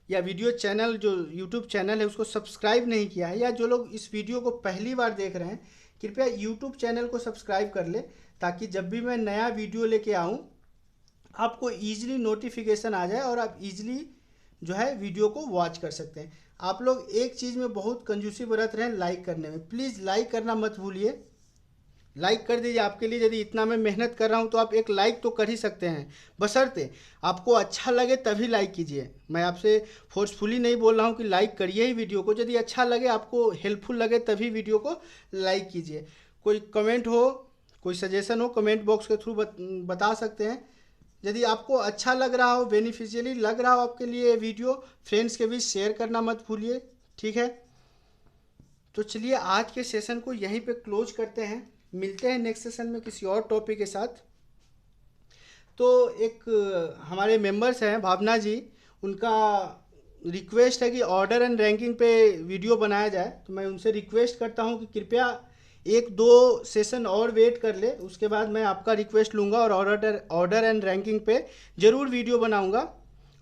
या वीडियो चैनल जो यूट्यूब चैनल है उसको सब्सक्राइब नहीं किया है, या जो लोग इस वीडियो को पहली बार देख रहे हैं, कृपया यूट्यूब चैनल को सब्सक्राइब कर ले, ताकि जब भी मैं नया वीडियो लेके आऊँ आपको ईजिली नोटिफिकेशन आ जाए और आप ईजिली जो है वीडियो को वॉच कर सकते हैं। आप लोग एक चीज़ में बहुत कंजूसी बरत रहे हैं, लाइक करने में। प्लीज़ लाइक करना मत भूलिए, लाइक कर दीजिए। आपके लिए यदि इतना मैं मेहनत कर रहा हूँ तो आप एक लाइक तो कर ही सकते हैं, बशर्ते आपको अच्छा लगे तभी लाइक कीजिए। मैं आपसे फोर्सफुली नहीं बोल रहा हूँ कि लाइक करिए ही वीडियो को, यदि अच्छा लगे, आपको हेल्पफुल लगे तभी वीडियो को लाइक कीजिए। कोई कमेंट हो, कोई सजेशन हो, कमेंट बॉक्स के थ्रू बता सकते हैं। यदि आपको अच्छा लग रहा हो, बेनिफिशियली लग रहा हो आपके लिए वीडियो, फ्रेंड्स के बीच शेयर करना मत भूलिए, ठीक है। तो चलिए आज के सेशन को यहीं पे क्लोज करते हैं, मिलते हैं नेक्स्ट सेशन में किसी और टॉपिक के साथ। तो एक हमारे मेंबर्स हैं भावना जी, उनका रिक्वेस्ट है कि ऑर्डर एंड रैंकिंग पे वीडियो बनाया जाए, तो मैं उनसे रिक्वेस्ट करता हूं कि कृपया 1-2 सेशन और वेट कर ले, उसके बाद मैं आपका रिक्वेस्ट लूँगा और ऑर्डर एंड रैंकिंग पे ज़रूर वीडियो बनाऊँगा।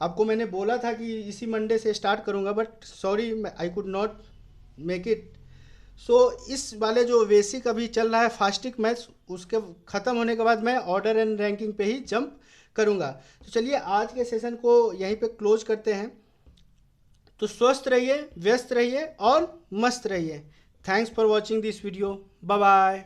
आपको मैंने बोला था कि इसी मंडे से स्टार्ट करूँगा, but sorry I could not make it. So इस वाले जो बेसिक अभी चल रहा है फास्टिक मैथ्स, उसके ख़त्म होने के बाद मैं ऑर्डर एंड रैंकिंग पे ही जंप करूँगा। तो चलिए आज के सेशन को यहीं पे क्लोज करते हैं। तो स्वस्थ रहिए, व्यस्त रहिए और मस्त रहिए। Thanks for watching this video. Bye bye.